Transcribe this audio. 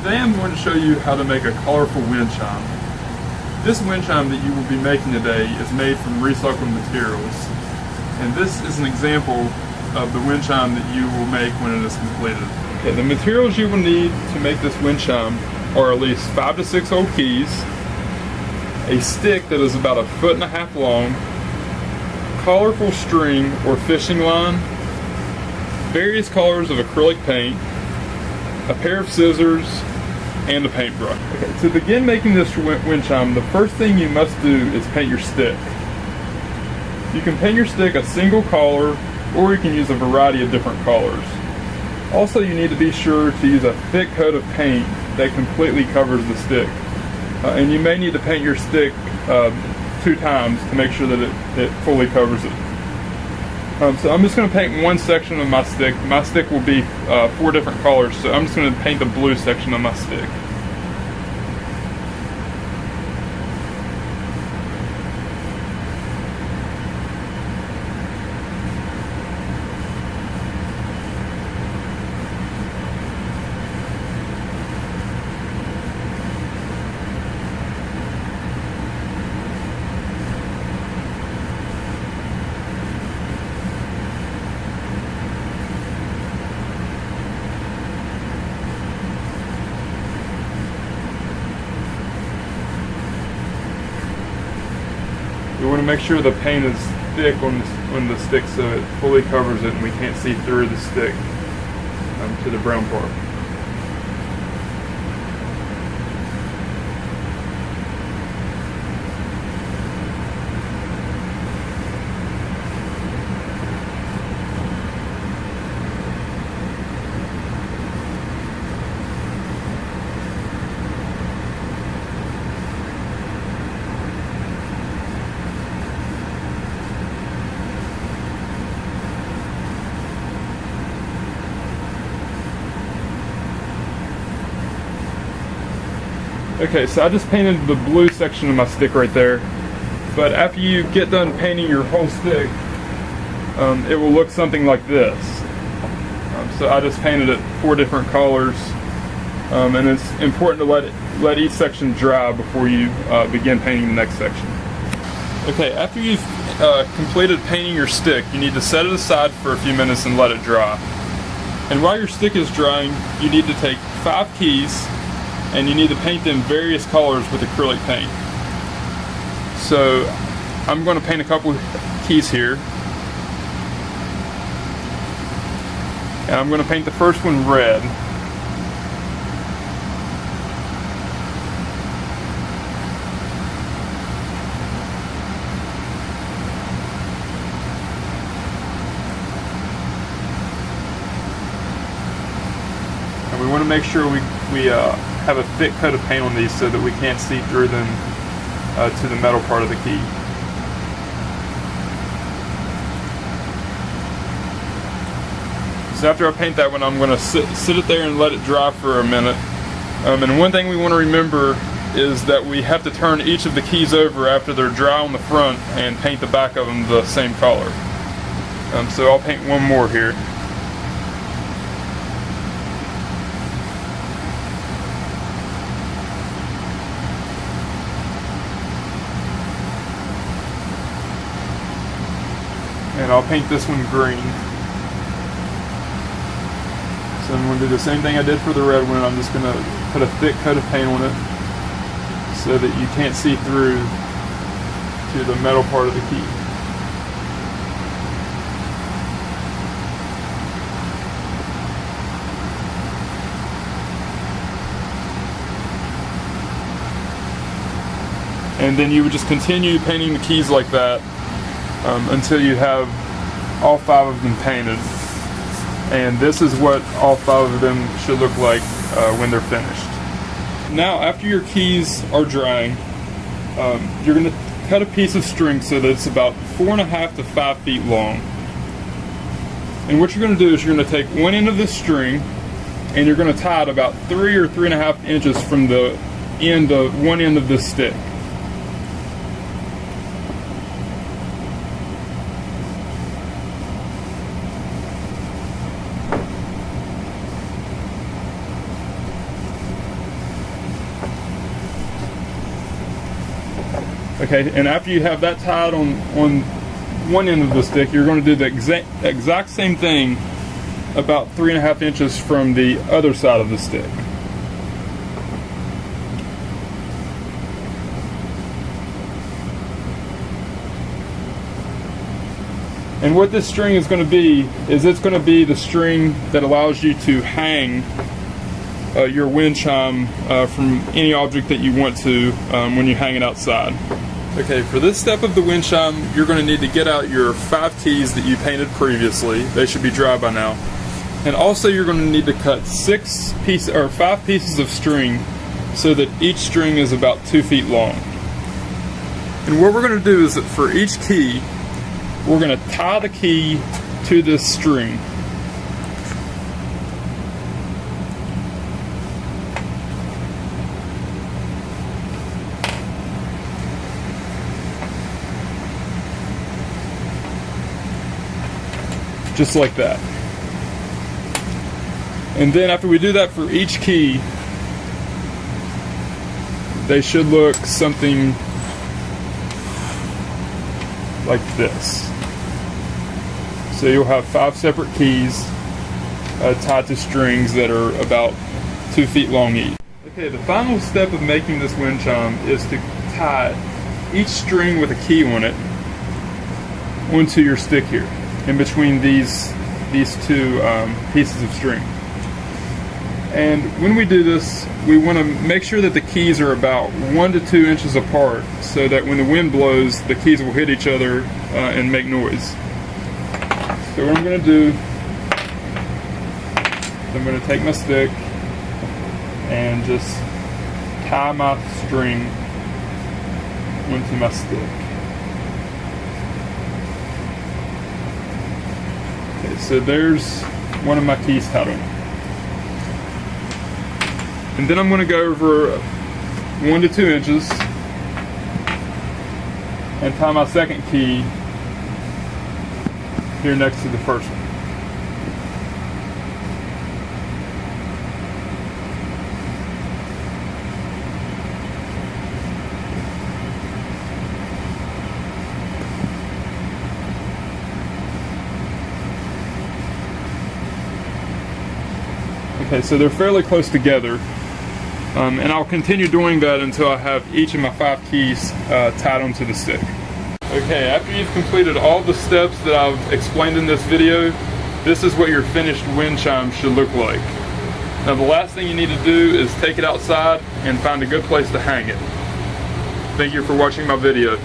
Today I'm going to show you how to make a colorful wind chime. This wind chime that you will be making today is made from recycled materials. And this is an example of the wind chime that you will make when it is completed. Okay, the materials you will need to make this wind chime are at least 5 to 6 old keys, a stick that is about 1.5 feet long, colorful string or fishing line, various colors of acrylic paint, a pair of scissors, and a paintbrush. Okay, to begin making this wind chime, the first thing you must do is paint your stick. You can paint your stick a single color, or you can use a variety of different colors. Also, you need to be sure to use a thick coat of paint that completely covers the stick. And you may need to paint your stick 2 times to make sure that it fully covers it. So I'm just going to paint one section of my stick. My stick will be 4 different colors, so I'm just going to paint the blue section of my stick. You want to make sure the paint is thick on the stick so it fully covers it and we can't see through the stick to the brown part. Okay, so I just painted the blue section of my stick right there, but after you get done painting your whole stick, it will look something like this. So I just painted it 4 different colors, and it's important to let each section dry before you begin painting the next section. Okay, after you've completed painting your stick, you need to set it aside for a few minutes and let it dry. And while your stick is drying, you need to take 5 keys and you need to paint them various colors with acrylic paint. So I'm going to paint a couple of keys here. And I'm going to paint the first one red. And we want to make sure we have a thick coat of paint on these so that we can't see through them to the metal part of the key. So after I paint that one, I'm going to sit it there and let it dry for a minute. And one thing we want to remember is that we have to turn each of the keys over after they're dry on the front and paint the back of them the same color. So I'll paint one more here. And I'll paint this one green. So I'm going to do the same thing I did for the red one. I'm just going to put a thick coat of paint on it so that you can't see through to the metal part of the key. And then you would just continue painting the keys like that until you have all 5 of them painted. And this is what all 5 of them should look like when they're finished. Now, after your keys are drying, you're going to cut a piece of string so that it's about 4.5 to 5 feet long. And what you're going to do is you're going to take one end of this string and you're going to tie it about 3 or 3.5 inches from the end of one end of this stick. Okay, and after you have that tied on one end of the stick, you're going to do the exact same thing about 3.5 inches from the other side of the stick. And what this string is going to be is it's going to be the string that allows you to hang your wind chime from any object that you want to when you hang it outside. Okay, for this step of the wind chime, you're going to need to get out your 5 keys that you painted previously. They should be dry by now. And also you're going to need to cut 5 pieces of string so that each string is about 2 feet long. And what we're going to do is that for each key, we're going to tie the key to this string. Just like that. And then after we do that for each key, they should look something like this. So you'll have 5 separate keys tied to strings that are about 2 feet long each. Okay, the final step of making this wind chime is to tie each string with a key on it onto your stick here, in between these 2 pieces of string. And when we do this, we want to make sure that the keys are about 1 to 2 inches apart, so that when the wind blows, the keys will hit each other and make noise. So what I'm going to do is I'm going to take my stick and just tie my string onto my stick. Okay, so there's one of my keys tied on. And then I'm going to go over 1 to 2 inches and tie my second key here next to the first one. Okay, so they're fairly close together, and I'll continue doing that until I have each of my 5 keys tied onto the stick. Okay, after you've completed all the steps that I've explained in this video, this is what your finished wind chime should look like. Now the last thing you need to do is take it outside and find a good place to hang it. Thank you for watching my video.